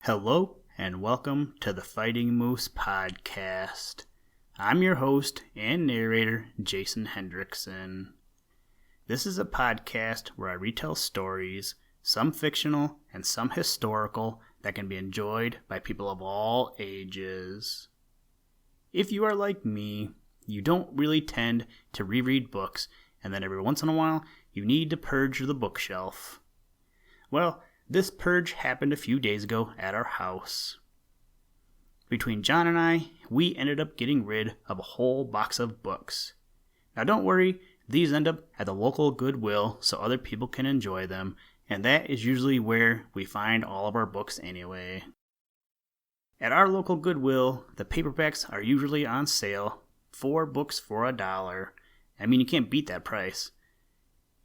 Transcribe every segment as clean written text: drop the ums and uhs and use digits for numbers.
Hello and welcome to the Fighting Moose podcast. I'm your host and narrator, Jason Hendrickson. This is a podcast where I retell stories, some fictional and some historical, that can be enjoyed by people of all ages. If you are like me, you don't really tend to reread books, and then every once in a while, you need to purge the bookshelf. Well, this purge happened a few days ago at our house. Between John and I, we ended up getting rid of a whole box of books. Now don't worry, these end up at the local Goodwill so other people can enjoy them, and that is usually where we find all of our books anyway. At our local Goodwill, the paperbacks are usually on sale, 4 books for $1. I mean, you can't beat that price.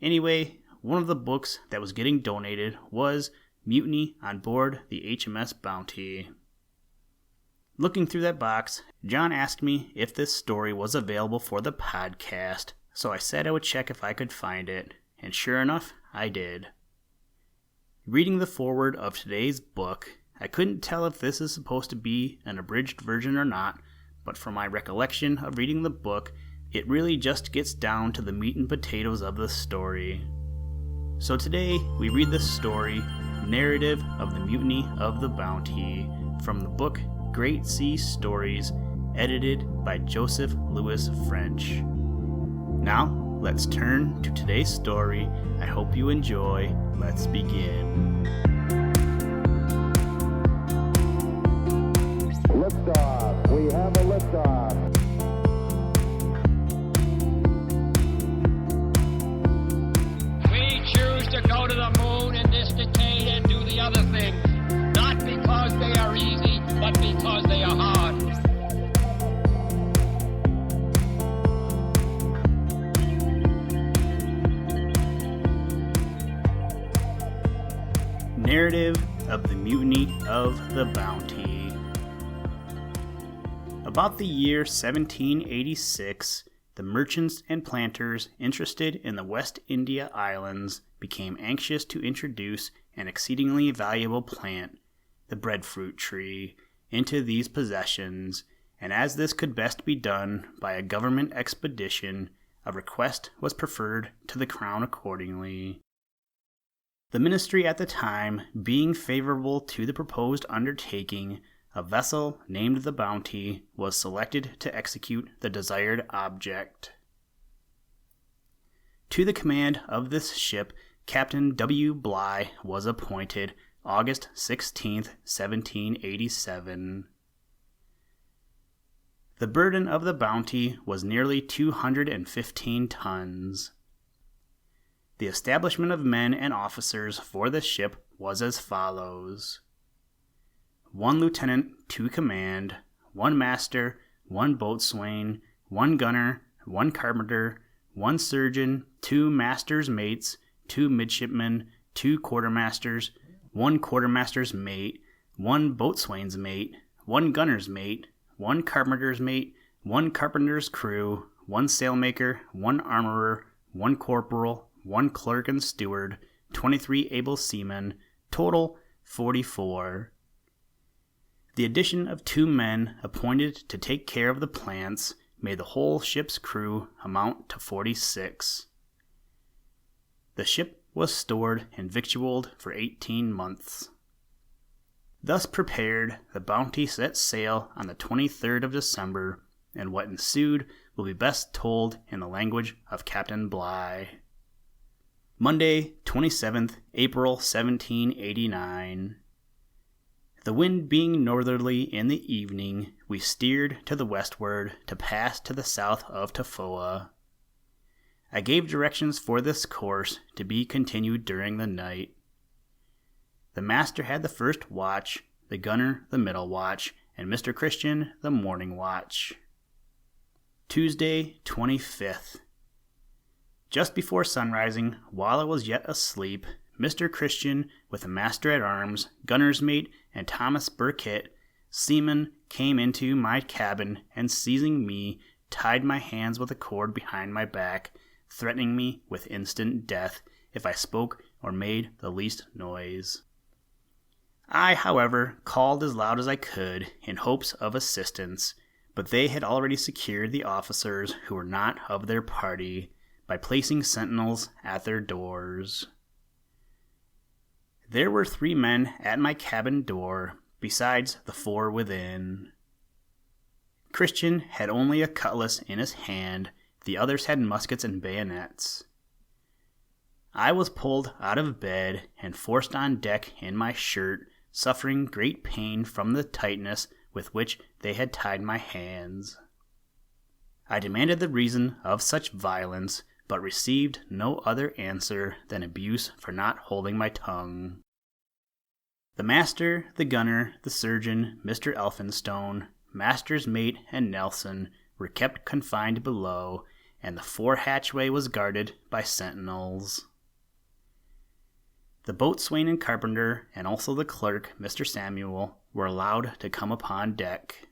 Anyway, one of the books that was getting donated was Mutiny on board the HMS Bounty. Looking through that box, John asked me if this story was available for the podcast, so I said I would check if I could find it, and sure enough, I did. Reading the foreword of today's book, I couldn't tell if this is supposed to be an abridged version or not, but from my recollection of reading the book, it really just gets down to the meat and potatoes of the story. So today, we read the story, Narrative of the Mutiny of the Bounty, from the book Great Sea Stories, edited by Joseph Louis French. Now, let's turn to today's story. I hope you enjoy. Let's begin. Liftoff. We have a liftoff. To go to the moon in this decade and do the other things, not because they are easy, but because they are hard. Narrative of the Mutiny of the Bounty. About the year 1786, the merchants and planters interested in the West India Islands became anxious to introduce an exceedingly valuable plant, the breadfruit tree, into these possessions, and as this could best be done by a government expedition, a request was preferred to the crown accordingly. The ministry at the time being favorable to the proposed undertaking, a vessel named the Bounty was selected to execute the desired object. To the command of this ship, Captain W. Bligh was appointed August 16, 1787. The burden of the Bounty was nearly 215 tons. The establishment of men and officers for the ship was as follows: 1 lieutenant to command, 1 master, 1 boatswain, 1 gunner, 1 carpenter, 1 surgeon, 2 master's mates, 2 midshipmen, 2 quartermasters, 1 quartermaster's mate, 1 boatswain's mate, 1 gunner's mate, 1 carpenter's mate, 1 carpenter's crew, 1 sailmaker, 1 armorer, 1 corporal, 1 clerk and steward, 23 able seamen, total 44. The addition of 2 men appointed to take care of the plants made the whole ship's crew amount to 46. The ship was stored and victualled for 18 months. Thus prepared, the Bounty set sail on the 23rd of December, and what ensued will be best told in the language of Captain Bligh. Monday, 27th April 1789. The wind being northerly in the evening, we steered to the westward to pass to the south of Tafoa. I gave directions for this course to be continued during the night. The master had the first watch, the gunner the middle watch, and Mr. Christian the morning watch. Tuesday, 25th. Just before sunrising, while I was yet asleep, Mr. Christian, with the master-at-arms, gunner's mate, and Thomas Burkitt, seaman, came into my cabin, and seizing me, tied my hands with a cord behind my back, threatening me with instant death if I spoke or made the least noise. I, however, called as loud as I could in hopes of assistance, but they had already secured the officers who were not of their party by placing sentinels at their doors. There were 3 men at my cabin door, besides the 4 within. Christian had only a cutlass in his hand, the others had muskets and bayonets. I was pulled out of bed and forced on deck in my shirt, suffering great pain from the tightness with which they had tied my hands. I demanded the reason of such violence, but received no other answer than abuse for not holding my tongue. The master, the gunner, the surgeon, Mr. Elphinstone, master's mate, and Nelson were kept confined below, and the fore hatchway was guarded by sentinels. The boatswain and carpenter, and also the clerk, Mr. Samuel, were allowed to come upon deck.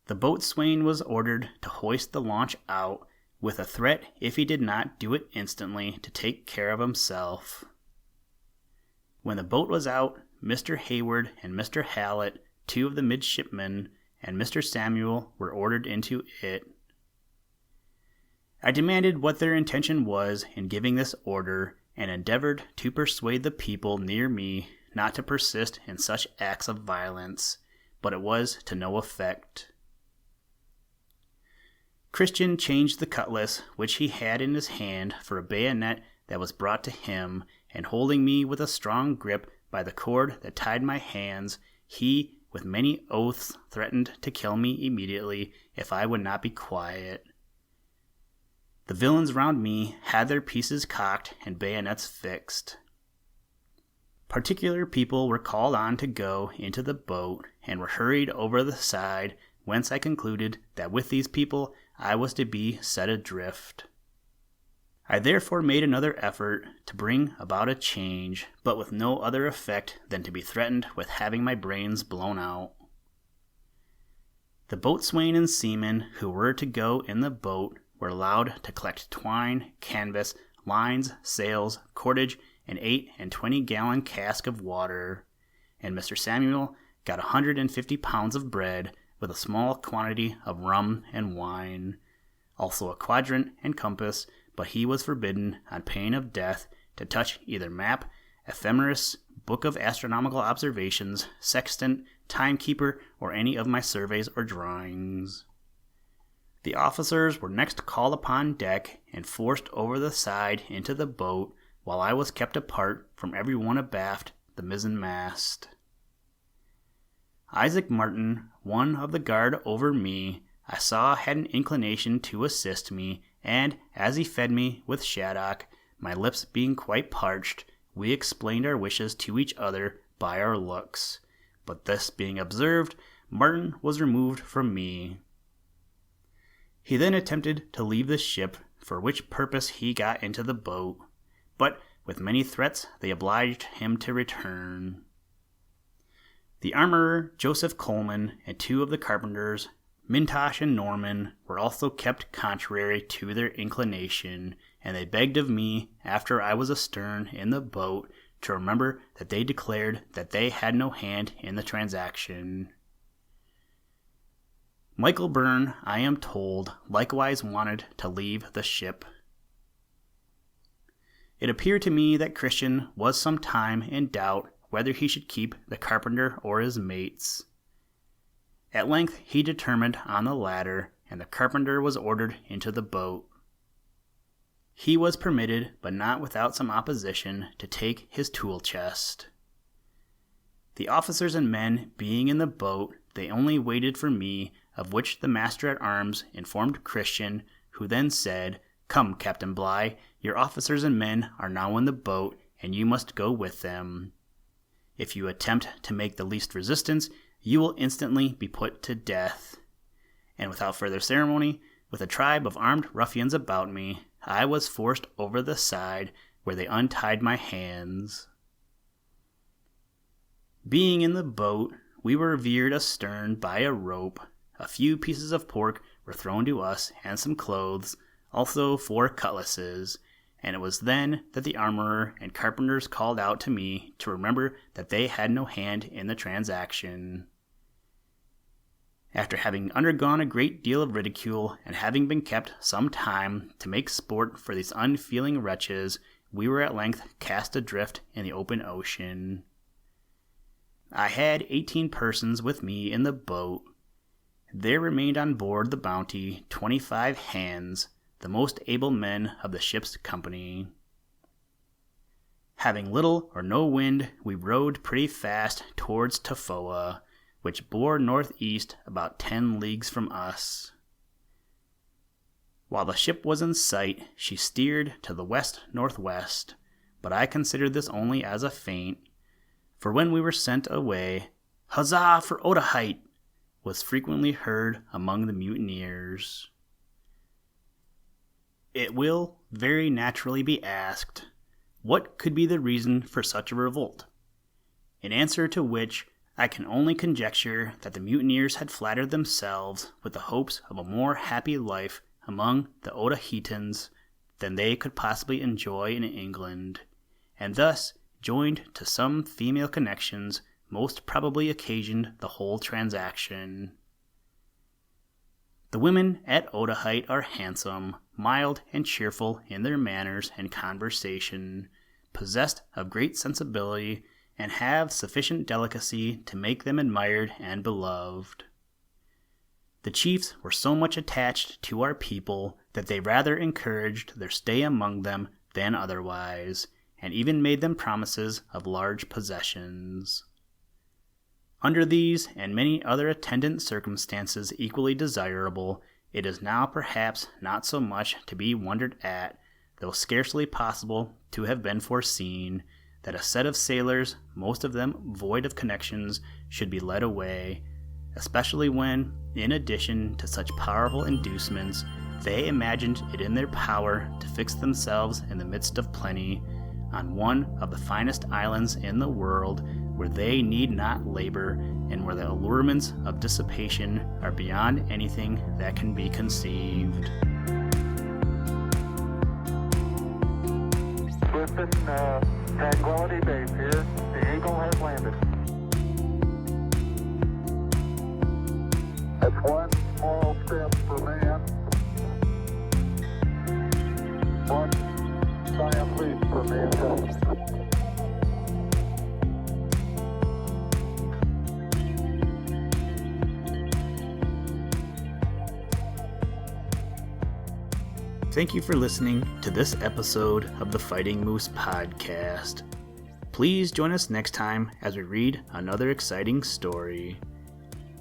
The boatswain was ordered to hoist the launch out, with a threat, if he did not do it instantly, to take care of himself. When the boat was out, Mr. Hayward and Mr. Hallett, 2 of the midshipmen, and Mr. Samuel were ordered into it. I demanded what their intention was in giving this order, and endeavored to persuade the people near me not to persist in such acts of violence, but it was to no effect. Christian changed the cutlass which he had in his hand for a bayonet that was brought to him, and holding me with a strong grip by the cord that tied my hands, he, with many oaths, threatened to kill me immediately if I would not be quiet. The villains round me had their pieces cocked and bayonets fixed. Particular people were called on to go into the boat, and were hurried over the side, whence I concluded that with these people I was to be set adrift. I therefore made another effort to bring about a change, but with no other effect than to be threatened with having my brains blown out. The boatswain and seamen who were to go in the boat were allowed to collect twine, canvas, lines, sails, cordage, an 8 and 20-gallon cask of water, and Mr. Samuel got 150 pounds of bread with a small quantity of rum and wine, also a quadrant and compass, but he was forbidden, on pain of death, to touch either map, ephemeris, book of astronomical observations, sextant, timekeeper, or any of my surveys or drawings. The officers were next called upon deck and forced over the side into the boat, while I was kept apart from every one abaft the mizzen mast. Isaac Martin, one of the guard over me, I saw had an inclination to assist me, and as he fed me with shaddock, my lips being quite parched, we explained our wishes to each other by our looks. But this being observed, Martin was removed from me. He then attempted to leave the ship, for which purpose he got into the boat, but with many threats they obliged him to return. The armorer, Joseph Coleman, and 2 of the carpenters, Mintosh and Norman, were also kept contrary to their inclination, and they begged of me, after I was astern in the boat, to remember that they declared that they had no hand in the transaction. Michael Byrne, I am told, likewise wanted to leave the ship. It appeared to me that Christian was some time in doubt whether he should keep the carpenter or his mates. At length he determined on the latter, and the carpenter was ordered into the boat. He was permitted, but not without some opposition, to take his tool chest. The officers and men being in the boat, they only waited for me, of which the master-at-arms informed Christian, who then said, "Come, Captain Bligh, your officers and men are now in the boat, and you must go with them. If you attempt to make the least resistance, you will instantly be put to death." And without further ceremony, with a tribe of armed ruffians about me, I was forced over the side, where they untied my hands. Being in the boat, we were veered astern by a rope. A few pieces of pork were thrown to us, and some clothes, also 4 cutlasses, and it was then that the armorer and carpenters called out to me to remember that they had no hand in the transaction. After having undergone a great deal of ridicule and having been kept some time to make sport for these unfeeling wretches, we were at length cast adrift in the open ocean. I had 18 persons with me in the boat. There remained on board the Bounty 25 hands, the most able men of the ship's company. Having little or no wind, we rowed pretty fast towards Tofoa, which bore northeast about 10 leagues from us. While the ship was in sight, she steered to the west-northwest, but I considered this only as a feint, for when we were sent away, "Huzzah for Otaheite!" was frequently heard among the mutineers. It will very naturally be asked, what could be the reason for such a revolt? In answer to which, I can only conjecture that the mutineers had flattered themselves with the hopes of a more happy life among the Otaheitans than they could possibly enjoy in England, and thus, joined to some female connections, most probably occasioned the whole transaction. The women at Otaheite are handsome, mild, and cheerful in their manners and conversation, possessed of great sensibility, and have sufficient delicacy to make them admired and beloved. The chiefs were so much attached to our people that they rather encouraged their stay among them than otherwise, and even made them promises of large possessions. Under these and many other attendant circumstances equally desirable, it is now perhaps not so much to be wondered at, though scarcely possible to have been foreseen, that a set of sailors, most of them void of connections, should be led away, especially when, in addition to such powerful inducements, they imagined it in their power to fix themselves in the midst of plenty, on one of the finest islands in the world, where they need not labor, and where the allurements of dissipation are beyond anything that can be conceived. Houston, Tranquility Base here. The Eagle has landed. That's one small step for man, one giant leap for mankind. Thank you for listening to this episode of the Fighting Moose podcast. Please join us next time as we read another exciting story.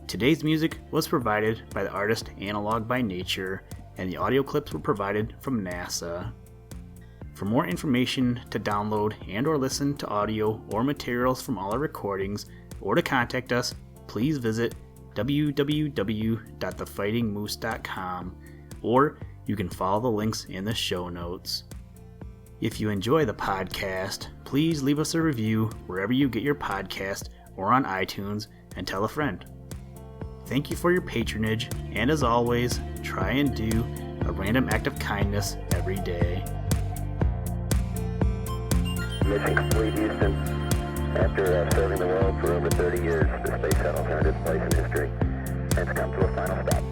Today's music was provided by the artist Analog by Nature, and the audio clips were provided from NASA. For more information to download and or listen to audio or materials from all our recordings, or to contact us, please visit www.thefightingmoose.com, or you can follow the links in the show notes. If you enjoy the podcast, please leave us a review wherever you get your podcast or on iTunes, and tell a friend. Thank you for your patronage, and as always, try and do a random act of kindness every day. Mission complete, Houston. After serving the world for over 30 years, the space shuttle turned its place in history and it's come to a final stop.